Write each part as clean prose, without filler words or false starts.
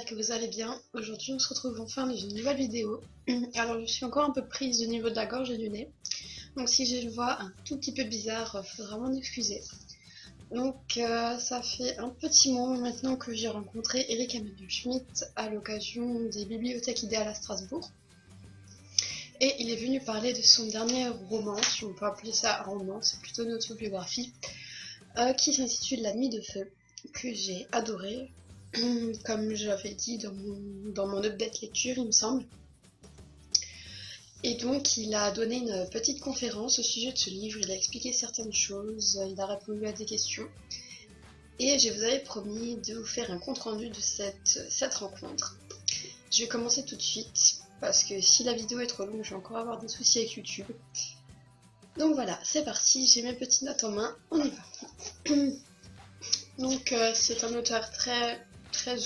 que vous allez bien. Aujourd'hui on se retrouve enfin dans une nouvelle vidéo. Alors je suis encore un peu prise au niveau de la gorge et du nez. Donc si j'ai une voix un tout petit peu bizarre, faudra m'en excuser. Donc ça fait un petit moment maintenant que j'ai rencontré Eric Emmanuel Schmitt à l'occasion des bibliothèques idéales à Strasbourg. Et il est venu parler de son dernier roman, si on peut appeler ça un roman, c'est plutôt une autobiographie, qui s'intitule La Nuit de Feu, que j'ai adoré. Comme j'avais dit dans mon update lecture, il me semble. Et donc, il a donné une petite conférence au sujet de ce livre, il a expliqué certaines choses, il a répondu à des questions. Et je vous avais promis de vous faire un compte-rendu de cette rencontre. Je vais commencer tout de suite, parce que si la vidéo est trop longue, je vais encore avoir des soucis avec YouTube. Donc voilà, c'est parti, j'ai mes petites notes en main, on y va. Donc c'est un auteur très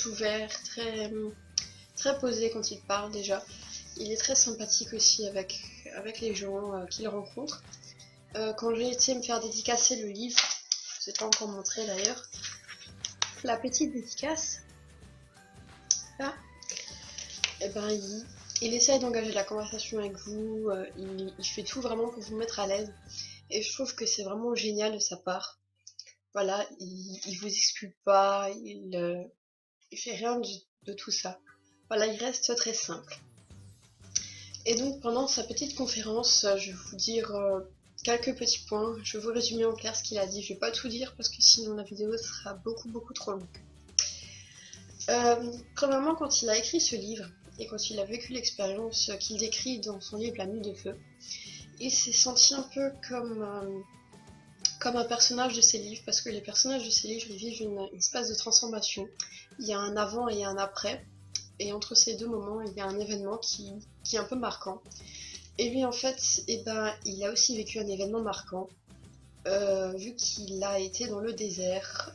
ouvert, très posé quand il parle déjà. Il est très sympathique aussi avec les gens qu'il rencontre. Quand j'ai été me faire dédicacer le livre, je ne vous ai pas encore montré d'ailleurs, la petite dédicace, là, et ben il essaye d'engager la conversation avec vous, il fait tout vraiment pour vous mettre à l'aise. Et je trouve que c'est vraiment génial de sa part. Voilà, il vous exclut pas, il fait rien de tout ça. Voilà, il reste très simple. Et donc pendant sa petite conférence, je vais vous dire quelques petits points. Je vais vous résumer en clair ce qu'il a dit. Je vais pas tout dire parce que sinon la vidéo sera beaucoup trop longue. Premièrement, quand il a écrit ce livre et quand il a vécu l'expérience qu'il décrit dans son livre La Nuit de Feu, il s'est senti un peu comme un personnage de ses livres, parce que les personnages de ses livres ils vivent une espèce de transformation. Il y a un avant et un après, et entre ces deux moments il y a un événement qui est un peu marquant. Et lui en fait, il a aussi vécu un événement marquant, vu qu'il a été dans le désert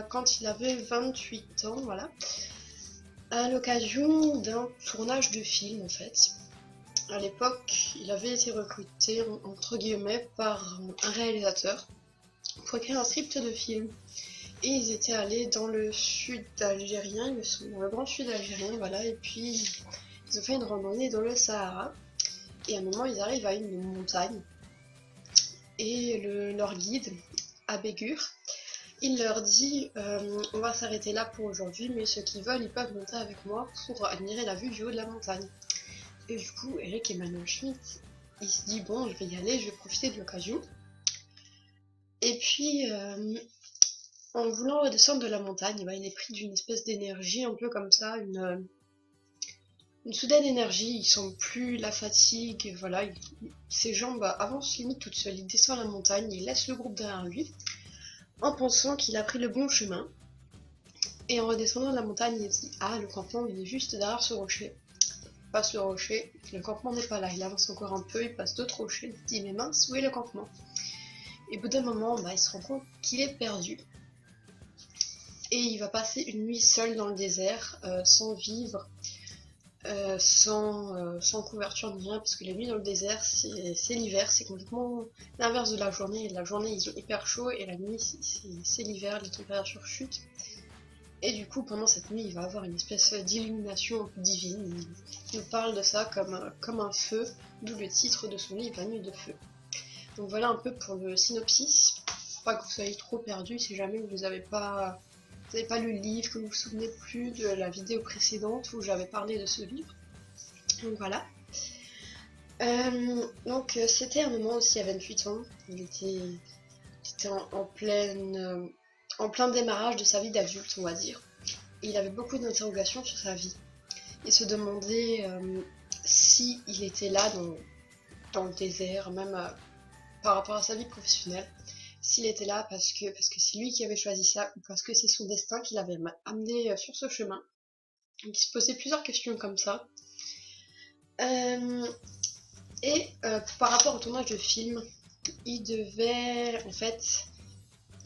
quand il avait 28 ans, voilà, à l'occasion d'un tournage de film en fait. À l'époque, il avait été recruté, entre guillemets, par un réalisateur pour écrire un script de film. Et ils étaient allés dans le sud algérien, dans le grand sud algérien, voilà, et puis ils ont fait une randonnée dans le Sahara. Et à un moment, ils arrivent à une montagne. Et leur guide, à Bégur, il leur dit on va s'arrêter là pour aujourd'hui, mais ceux qui veulent, ils peuvent monter avec moi pour admirer la vue du haut de la montagne. Et du coup, Eric Emmanuel Schmitt, il se dit bon, je vais y aller, je vais profiter de l'occasion. Et puis, en voulant redescendre de la montagne, il est pris d'une espèce d'énergie, un peu comme ça, une soudaine énergie. Il sent plus la fatigue, voilà. Ses jambes avancent limite toutes seules. Il descend la montagne, il laisse le groupe derrière lui, en pensant qu'il a pris le bon chemin. Et en redescendant de la montagne, il se dit ah, le campement, il est juste derrière ce rocher. Passe le rocher, le campement n'est pas là, il avance encore un peu, il passe d'autres rochers, il se dit mais mince, où est le campement? Et au bout d'un moment, il se rend compte qu'il est perdu. Et il va passer une nuit seul dans le désert, sans vivre, sans couverture ni rien, parce que la nuit dans le désert, c'est l'hiver, c'est complètement l'inverse de la journée. Et la journée, ils ont hyper chaud, et la nuit, c'est l'hiver, les températures chutent. Et du coup, pendant cette nuit, il va avoir une espèce d'illumination un peu divine. Il nous parle de ça comme un feu, d'où le titre de son livre, La Nuit de Feu. Donc voilà un peu pour le synopsis. Pour pas que vous soyez trop perdus si jamais vous n'avez pas lu le livre, que vous vous souvenez plus de la vidéo précédente où j'avais parlé de ce livre. Donc voilà. Donc c'était un moment aussi à 28 ans. Il était en plein démarrage de sa vie d'adulte, on va dire. Et il avait beaucoup d'interrogations sur sa vie. Il se demandait si il était là dans le désert, même par rapport à sa vie professionnelle. S'il était là parce que c'est lui qui avait choisi ça, ou parce que c'est son destin qui l'avait amené sur ce chemin. Donc il se posait plusieurs questions comme ça. Par rapport au tournage de film, il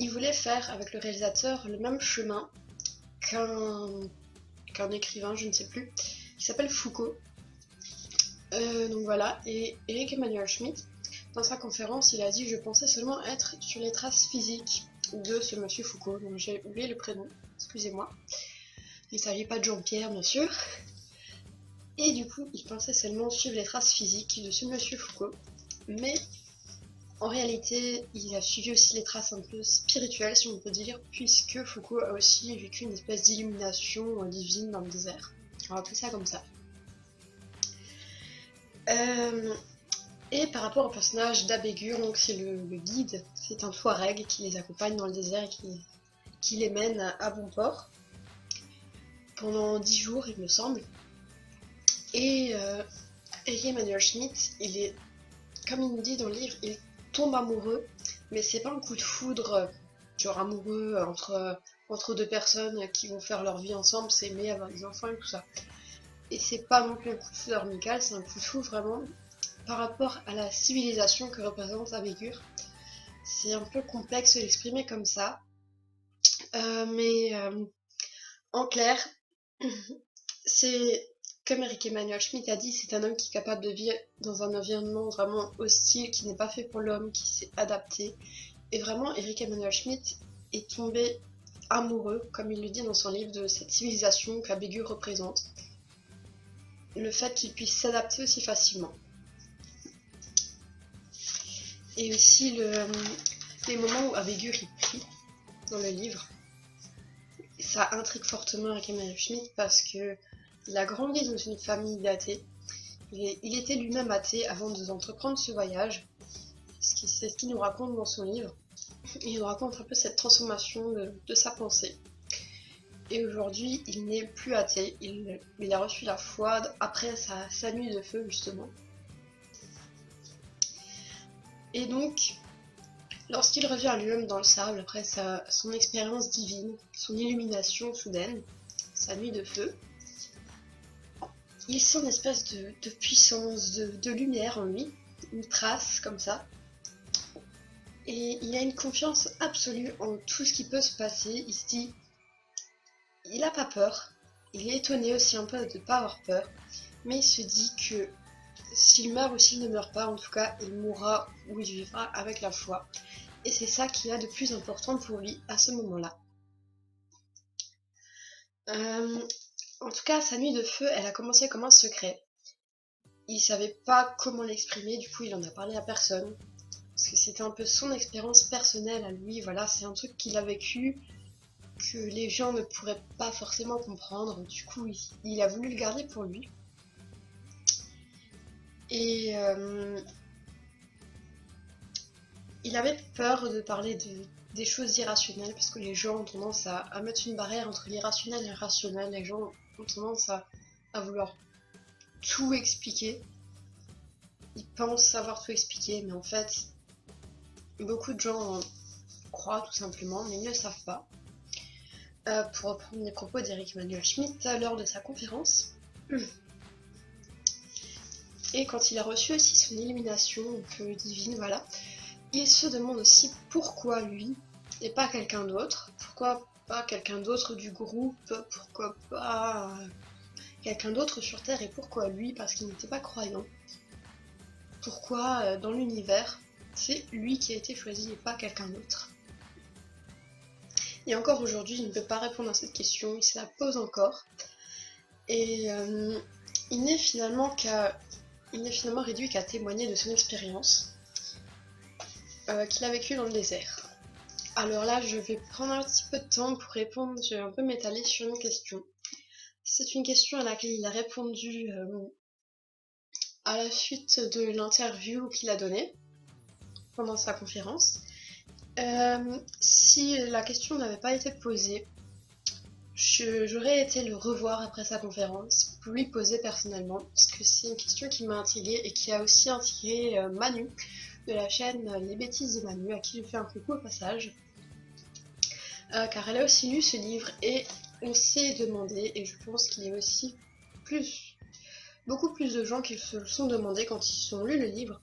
voulait faire avec le réalisateur le même chemin qu'un écrivain, je ne sais plus, qui s'appelle Foucault. Donc voilà, et Eric Emmanuel Schmitt, dans sa conférence, il a dit « Je pensais seulement être sur les traces physiques de ce monsieur Foucault », donc j'ai oublié le prénom, excusez-moi. Il ne s'agit pas de Jean-Pierre, bien sûr. Et du coup, il pensait seulement suivre les traces physiques de ce monsieur Foucault. Mais en réalité, il a suivi aussi les traces un peu spirituelles, si on peut dire, puisque Foucault a aussi vécu une espèce d'illumination divine dans le désert. On va appeler ça comme ça. Et par rapport au personnage d'Abégur, donc c'est le guide, c'est un Touareg qui les accompagne dans le désert et qui les mène à bon port pendant 10 jours, il me semble. Et Emmanuel Schmitt, il est, comme il nous dit dans le livre, il tombe amoureux, mais c'est pas un coup de foudre, genre amoureux entre deux personnes qui vont faire leur vie ensemble, s'aimer, avoir des enfants et tout ça. Et c'est pas non plus un coup de foudre amical, c'est un coup de foudre vraiment par rapport à la civilisation que représente Abégur. C'est un peu complexe de l'exprimer comme ça, mais en clair, c'est comme Eric Emmanuel Schmitt a dit, c'est un homme qui est capable de vivre dans un environnement vraiment hostile, qui n'est pas fait pour l'homme, qui s'est adapté. Et vraiment, Eric Emmanuel Schmitt est tombé amoureux, comme il le dit dans son livre, de cette civilisation qu'Abégur représente. Le fait qu'il puisse s'adapter aussi facilement. Et aussi les moments où Abégur y prie dans le livre. Ça intrigue fortement Eric Emmanuel Schmitt parce que il a grandi dans une famille d'athées. Il était lui-même athée avant d'entreprendre ce voyage. C'est ce qu'il nous raconte dans son livre. Il nous raconte un peu cette transformation de sa pensée. Et aujourd'hui, il n'est plus athée. Il a reçu la foi après sa nuit de feu, justement. Et donc, lorsqu'il revient à lui-même dans le sable, après son expérience divine, son illumination soudaine, sa nuit de feu, il sent une espèce de puissance, de lumière en lui, une trace comme ça. Et il a une confiance absolue en tout ce qui peut se passer. Il se dit, il n'a pas peur. Il est étonné aussi un peu de ne pas avoir peur. Mais il se dit que s'il meurt ou s'il ne meurt pas, en tout cas, il mourra ou il vivra avec la foi. Et c'est ça qui est de plus important pour lui à ce moment-là. En tout cas, sa nuit de feu, elle a commencé comme un secret. Il savait pas comment l'exprimer, du coup il en a parlé à personne. Parce que c'était un peu son expérience personnelle à lui, voilà, c'est un truc qu'il a vécu, que les gens ne pourraient pas forcément comprendre. Du coup, il a voulu le garder pour lui. Et il avait peur de parler des choses irrationnelles, parce que les gens ont tendance à mettre une barrière entre l'irrationnel et le rationnel. Les gens ont tendance à vouloir tout expliquer. Ils pensent savoir tout expliquer, mais en fait, beaucoup de gens croient tout simplement, mais ils ne le savent pas. Pour reprendre les propos d'Eric Emmanuel Schmitt lors de sa conférence. Et quand il a reçu aussi son illumination un peu divine, voilà, il se demande aussi pourquoi lui et pas quelqu'un d'autre. Pourquoi pas quelqu'un d'autre du groupe, pourquoi pas quelqu'un d'autre sur Terre, et pourquoi lui, parce qu'il n'était pas croyant. Pourquoi dans l'univers, c'est lui qui a été choisi et pas quelqu'un d'autre. Et encore aujourd'hui, il ne peut pas répondre à cette question, il se la pose encore. Et il n'est finalement réduit qu'à témoigner de son expérience qu'il a vécue dans le désert. Alors là, je vais prendre un petit peu de temps pour répondre, je vais un peu m'étaler sur une question. C'est une question à laquelle il a répondu à la suite de l'interview qu'il a donnée pendant sa conférence. Si la question n'avait pas été posée, j'aurais été le revoir après sa conférence pour lui poser personnellement, parce que c'est une question qui m'a intriguée et qui a aussi intrigué Manu de la chaîne Les Bêtises de Manu, à qui je fais un coucou au passage, car elle a aussi lu ce livre et on s'est demandé, et je pense qu'il y a aussi beaucoup plus de gens qui se le sont demandé quand ils ont lu le livre,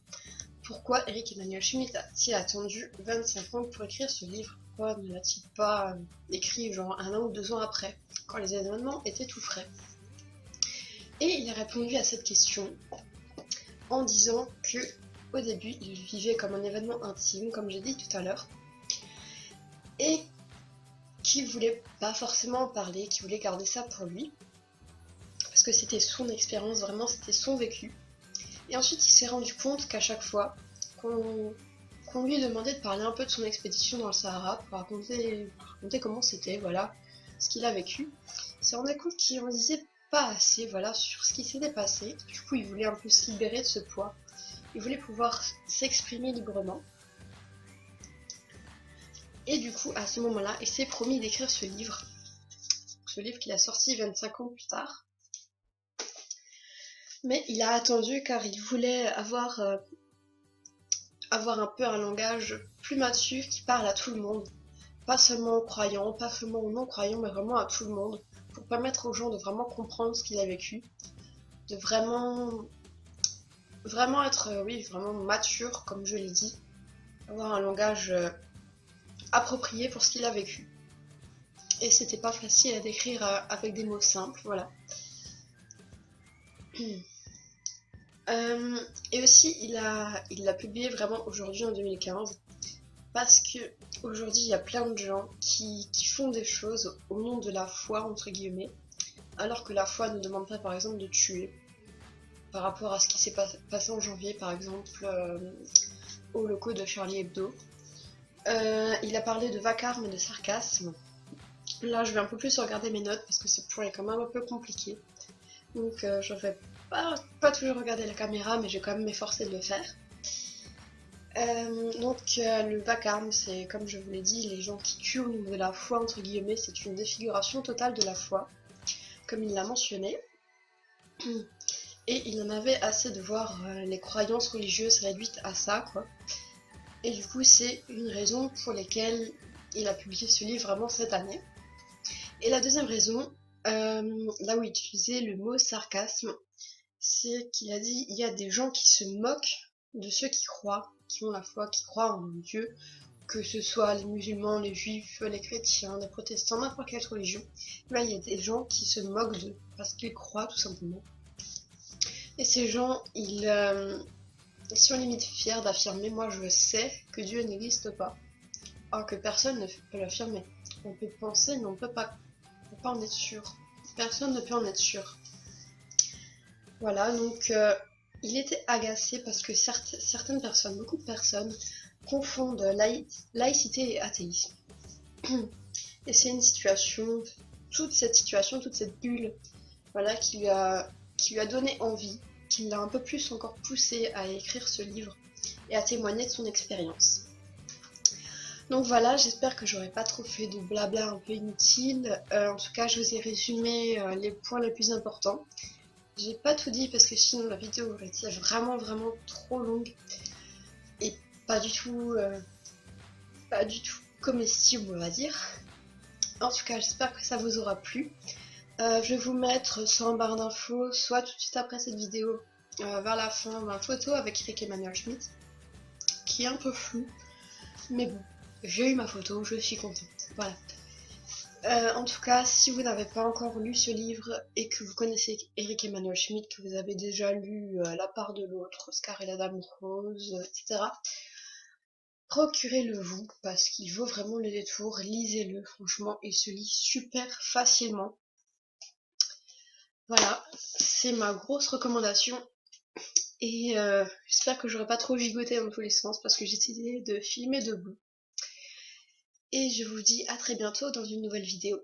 pourquoi Eric Emmanuel Schmitt a-t-il attendu 25 ans pour écrire ce livre? Pourquoi ne l'a-t-il pas écrit genre 1 an ou 2 ans après, quand les événements étaient tout frais? Et il a répondu à cette question en disant que au début il vivait comme un événement intime, comme j'ai dit tout à l'heure, et qu'il voulait pas forcément en parler, qu'il voulait garder ça pour lui, parce que c'était son expérience, vraiment c'était son vécu. Et ensuite il s'est rendu compte qu'à chaque fois qu'on lui demandait de parler un peu de son expédition dans le Sahara, pour raconter comment c'était, voilà, ce qu'il a vécu, il s'est rendu compte qu'il en disait pas assez, voilà, sur ce qui s'était passé. Du coup il voulait un peu se libérer de ce poids, il voulait pouvoir s'exprimer librement. Et du coup, à ce moment-là, il s'est promis d'écrire ce livre qu'il a sorti 25 ans plus tard. Mais il a attendu car il voulait avoir un peu un langage plus mature qui parle à tout le monde. Pas seulement aux croyants, pas seulement aux non-croyants, mais vraiment à tout le monde. Pour permettre aux gens de vraiment comprendre ce qu'il a vécu. De vraiment être, vraiment mature, comme je l'ai dit. Avoir un langage approprié pour ce qu'il a vécu. Et c'était pas facile à décrire avec des mots simples, voilà. Et aussi, il l'a publié vraiment aujourd'hui en 2015, parce que aujourd'hui il y a plein de gens qui font des choses au nom de la foi, entre guillemets, alors que la foi ne demande pas par exemple de tuer, par rapport à ce qui s'est passé en janvier par exemple, au locaux de Charlie Hebdo. Il a parlé de vacarme et de sarcasme. Là je vais un peu plus regarder mes notes parce que ce point est quand même un peu compliqué, donc je vais pas toujours regarder la caméra, mais je vais quand même m'efforcer de le faire. Le vacarme, c'est comme je vous l'ai dit, les gens qui tuent au nom de la foi, entre guillemets, c'est une défiguration totale de la foi, comme il l'a mentionné. Et il en avait assez de voir les croyances religieuses réduites à ça, quoi. Et du coup, c'est une raison pour laquelle il a publié ce livre vraiment cette année. Et la deuxième raison, là où il utilisait le mot sarcasme, c'est qu'il a dit il y a des gens qui se moquent de ceux qui croient, qui ont la foi, qui croient en Dieu, que ce soit les musulmans, les juifs, les chrétiens, les protestants, n'importe quelle religion. Là, il y a des gens qui se moquent d'eux parce qu'ils croient tout simplement. Et ces gens, ils sont limite fiers d'affirmer moi je sais que Dieu n'existe pas. Alors que personne ne peut l'affirmer. On peut penser, mais on peut pas en être sûr. Personne ne peut en être sûr. Voilà, donc il était agacé parce que certaines personnes, beaucoup de personnes, confondent laïcité et athéisme. Et c'est une situation, toute cette bulle, voilà, qui lui a donné envie, qui l'a un peu plus encore poussé à écrire ce livre et à témoigner de son expérience. Donc voilà, j'espère que j'aurais pas trop fait de blabla un peu inutile. En tout cas, je vous ai résumé les points les plus importants. J'ai pas tout dit parce que sinon la vidéo aurait été vraiment trop longue et pas du tout comestible, on va dire. En tout cas, j'espère que ça vous aura plu. Je vais vous mettre soit en barre d'infos, soit tout de suite après cette vidéo, vers la fin, ma photo avec Eric Emmanuel Schmitt, qui est un peu floue, mais bon, j'ai eu ma photo, je suis contente. Voilà. En tout cas, si vous n'avez pas encore lu ce livre et que vous connaissez Eric Emmanuel Schmitt, que vous avez déjà lu La part de l'autre, Oscar et la Dame Rose, etc., procurez-le vous, parce qu'il vaut vraiment le détour, lisez-le, franchement, il se lit super facilement. Voilà, c'est ma grosse recommandation, et j'espère que j'aurai pas trop gigoté dans tous les sens, parce que j'ai décidé de filmer debout. Et je vous dis à très bientôt dans une nouvelle vidéo.